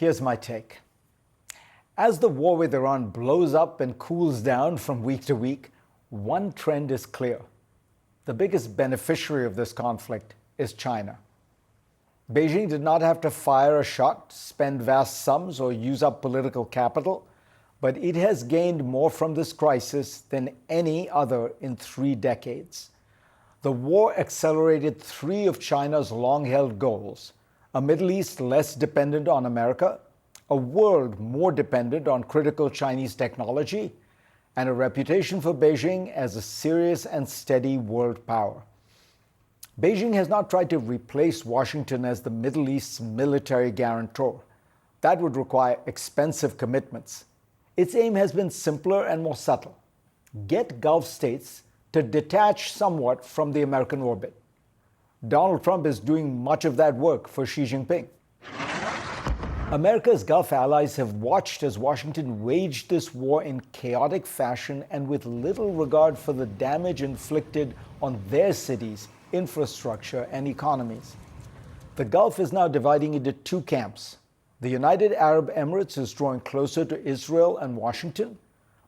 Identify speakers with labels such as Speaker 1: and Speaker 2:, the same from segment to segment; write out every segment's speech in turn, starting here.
Speaker 1: Here's my take. As the war with Iran blows up and cools down from week to week, one trend is clear. The biggest beneficiary of this conflict is China. Beijing did not have to fire a shot, spend vast sums, or use up political capital, but it has gained more from this crisis than any other in 3 decades. The war accelerated 3 of China's long-held goals: a Middle East less dependent on America, a world more dependent on critical Chinese technology, and a reputation for Beijing as a serious and steady world power. Beijing has not tried to replace Washington as the Middle East's military guarantor. That would require expensive commitments. Its aim has been simpler and more subtle: get Gulf states to detach somewhat from the American orbit. Donald Trump is doing much of that work for Xi Jinping. America's Gulf allies have watched as Washington waged this war in chaotic fashion and with little regard for the damage inflicted on their cities, infrastructure, and economies. The Gulf is now dividing into 2 camps. The United Arab Emirates is drawing closer to Israel and Washington,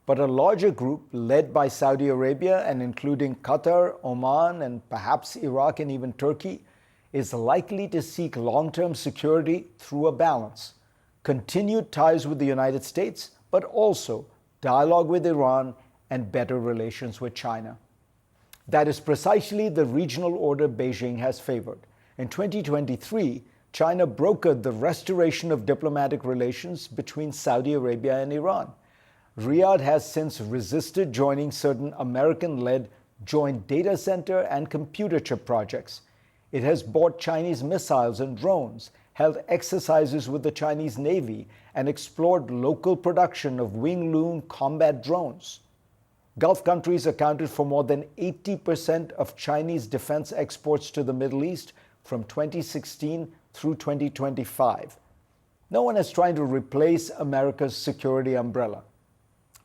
Speaker 1: but a larger group led by Saudi Arabia and including Qatar, Oman, and perhaps Iraq and even Turkey is likely to seek long-term security through a balance: continued ties with the United States, but also dialogue with Iran and better relations with China. That is precisely the regional order Beijing has favored. In 2023, China brokered the restoration of diplomatic relations between Saudi Arabia and Iran. Riyadh has since resisted joining certain American-led joint data center and computer chip projects. It has bought Chinese missiles and drones, held exercises with the Chinese Navy, and explored local production of Wing-Loon combat drones. Gulf countries accounted for more than 80% of Chinese defense exports to the Middle East from 2016 through 2025. No one is trying to replace America's security umbrella,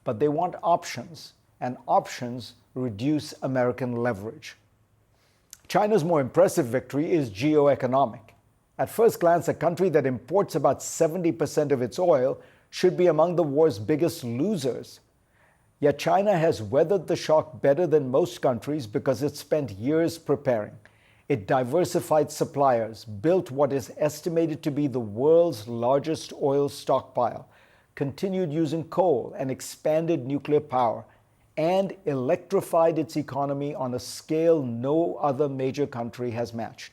Speaker 1: but they want options, and options reduce American leverage. China's more impressive victory is geoeconomic. At first glance, a country that imports about 70% of its oil should be among the war's biggest losers. Yet China has weathered the shock better than most countries because it spent years preparing. It diversified suppliers, built what is estimated to be the world's largest oil stockpile, continued using coal and expanded nuclear power, and electrified its economy on a scale no other major country has matched.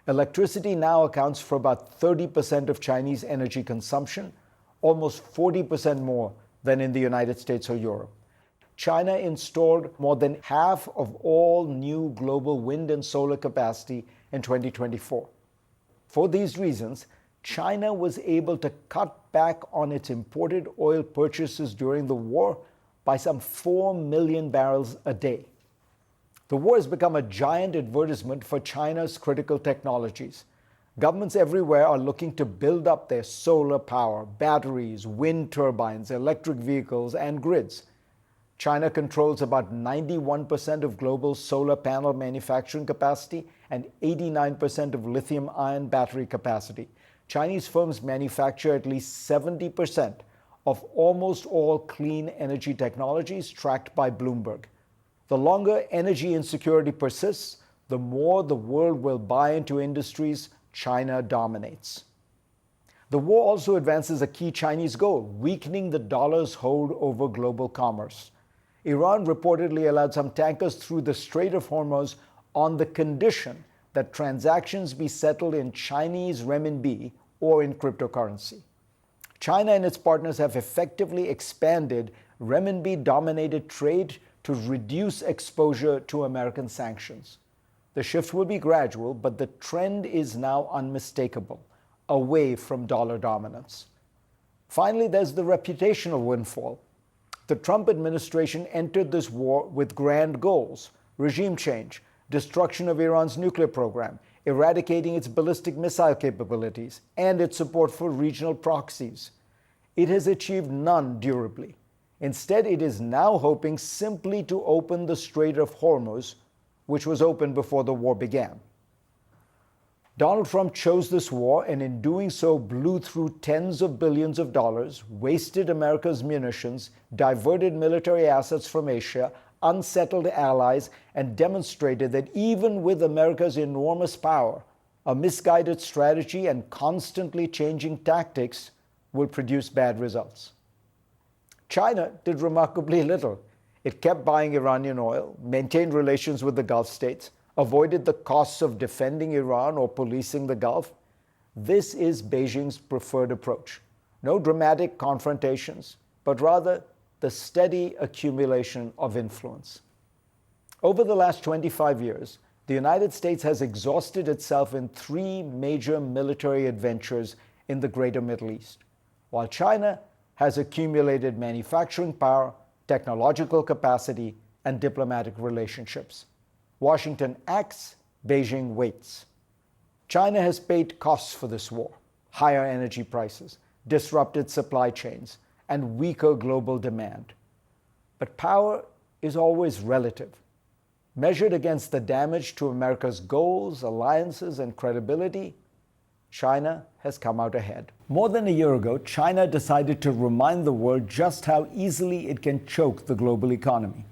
Speaker 1: Electricity now accounts for about 30% of Chinese energy consumption, almost 40% more than in the United States or Europe. China installed more than half of all new global wind and solar capacity in 2024. For these reasons, China was able to cut back on its imported oil purchases during the war by some 4 million barrels a day. The war has become a giant advertisement for China's critical technologies. Governments everywhere are looking to build up their solar power, batteries, wind turbines, electric vehicles, and grids. China controls about 91% of global solar panel manufacturing capacity and 89% of lithium-ion battery capacity. Chinese firms manufacture at least 70% of almost all clean energy technologies tracked by Bloomberg. The longer energy insecurity persists, the more the world will buy into industries China dominates. The war also advances a key Chinese goal: weakening the dollar's hold over global commerce. Iran reportedly allowed some tankers through the Strait of Hormuz on the condition that transactions be settled in Chinese renminbi or in cryptocurrency. China and its partners have effectively expanded renminbi-dominated trade to reduce exposure to American sanctions. The shift will be gradual, but the trend is now unmistakable, away from dollar dominance. Finally, there's the reputational windfall. The Trump administration entered this war with grand goals: regime change, destruction of Iran's nuclear program, eradicating its ballistic missile capabilities, and its support for regional proxies. It has achieved none durably. Instead, it is now hoping simply to open the Strait of Hormuz, which was open before the war began. Donald Trump chose this war and in doing so blew through tens of billions of dollars, wasted America's munitions, diverted military assets from Asia, unsettled allies, and demonstrated that even with America's enormous power, a misguided strategy and constantly changing tactics will produce bad results. China did remarkably little. It kept buying Iranian oil, maintained relations with the Gulf states, avoided the costs of defending Iran or policing the Gulf. This is Beijing's preferred approach. No dramatic confrontations, but rather the steady accumulation of influence. Over the last 25 years, the United States has exhausted itself in three major military adventures in the greater Middle East, while China has accumulated manufacturing power, technological capacity, and diplomatic relationships. Washington acts, Beijing waits. China has paid costs for this war: higher energy prices, disrupted supply chains, and weaker global demand. But power is always relative. Measured against the damage to America's goals, alliances, and credibility, China has come out ahead. More than a year ago, China decided to remind the world just how easily it can choke the global economy.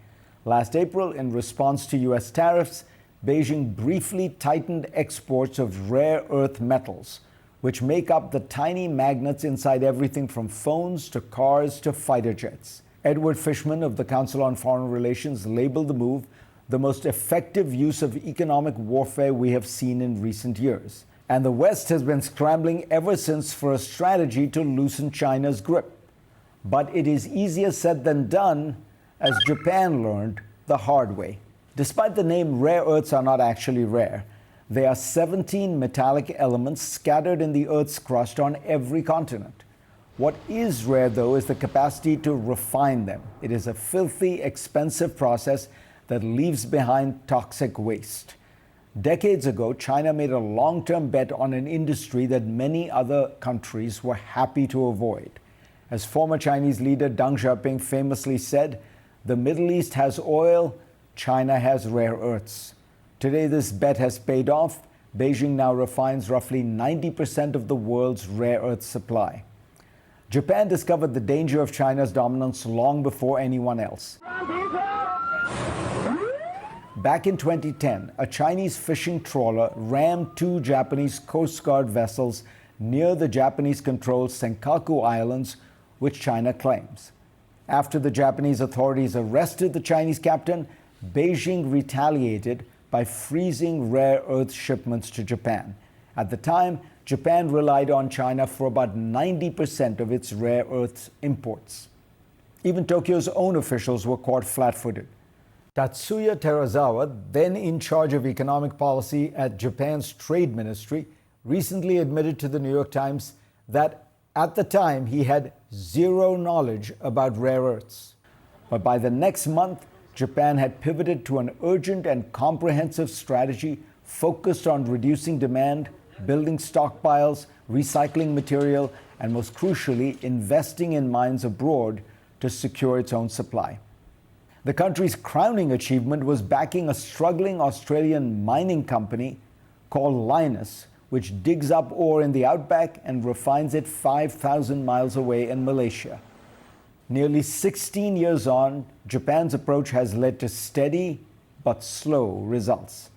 Speaker 1: Last April, in response to US tariffs, Beijing briefly tightened exports of rare earth metals, which make up the tiny magnets inside everything from phones to cars to fighter jets. Edward Fishman of the Council on Foreign Relations labeled the move the most effective use of economic warfare we have seen in recent years. And the West has been scrambling ever since for a strategy to loosen China's grip. But it is easier said than done, as Japan learned the hard way. Despite the name, rare earths are not actually rare. There are 17 metallic elements scattered in the Earth's crust on every continent. What is rare, though, is the capacity to refine them. It is a filthy, expensive process that leaves behind toxic waste. Decades ago, China made a long-term bet on an industry that many other countries were happy to avoid. As former Chinese leader Deng Xiaoping famously said, "The Middle East has oil, China has rare earths." Today, this bet has paid off. Beijing now refines roughly 90% of the world's rare earth supply. Japan discovered the danger of China's dominance long before anyone else. Back in 2010, a Chinese fishing trawler rammed two Japanese Coast Guard vessels near the Japanese-controlled Senkaku Islands, which China claims. After the Japanese authorities arrested the Chinese captain, Beijing retaliated by freezing rare earth shipments to Japan. At the time, Japan relied on China for about 90% of its rare earth imports. Even Tokyo's own officials were caught flat-footed. Tatsuya Terazawa, then in charge of economic policy at Japan's trade ministry, recently admitted to the New York Times that at the time he had zero knowledge about rare earths. But by the next month, Japan had pivoted to an urgent and comprehensive strategy focused on reducing demand, building stockpiles, recycling material, and most crucially, investing in mines abroad to secure its own supply. The country's crowning achievement was backing a struggling Australian mining company called Lynas, which digs up ore in the outback and refines it 5,000 miles away in Malaysia. Nearly 16 years on, Japan's approach has led to steady but slow results.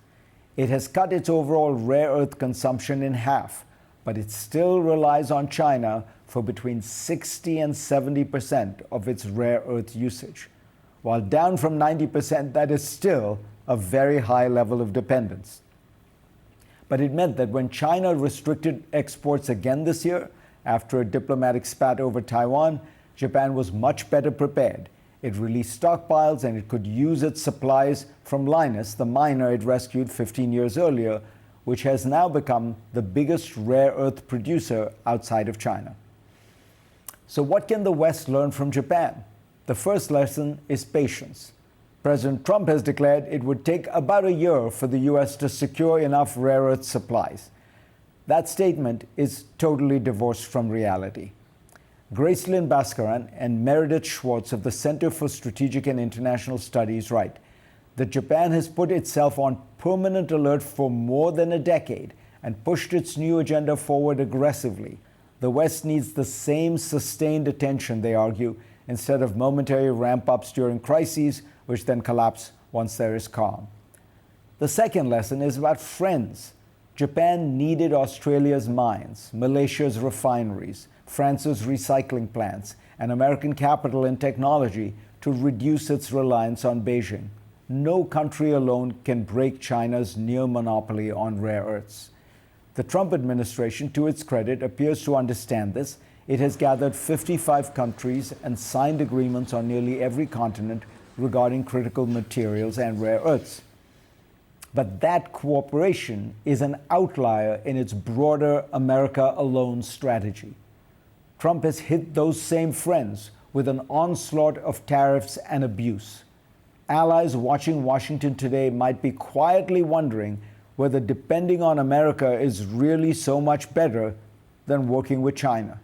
Speaker 1: It has cut its overall rare earth consumption in half, but it still relies on China for between 60 and 70% of its rare earth usage. While down from 90%, that is still a very high level of dependence. But it meant that when China restricted exports again this year, after a diplomatic spat over Taiwan, Japan was much better prepared. It released stockpiles and it could use its supplies from Lynas, the miner it rescued 15 years earlier, which has now become the biggest rare earth producer outside of China. So what can the West learn from Japan? The first lesson is patience. President Trump has declared it would take about a year for the U.S. to secure enough rare earth supplies. That statement is totally divorced from reality. Gracelyn Bhaskaran and Meredith Schwartz of the Center for Strategic and International Studies write that Japan has put itself on permanent alert for more than a decade and pushed its new agenda forward aggressively. The West needs the same sustained attention, they argue, instead of momentary ramp-ups during crises, which then collapse once there is calm. The second lesson is about friends. Japan needed Australia's mines, Malaysia's refineries, France's recycling plants, and American capital in technology to reduce its reliance on Beijing. No country alone can break China's near monopoly on rare earths. The Trump administration, to its credit, appears to understand this. It has gathered 55 countries and signed agreements on nearly every continent regarding critical materials and rare earths. But that cooperation is an outlier in its broader America alone strategy. Trump has hit those same friends with an onslaught of tariffs and abuse. Allies watching Washington today might be quietly wondering whether depending on America is really so much better than working with China.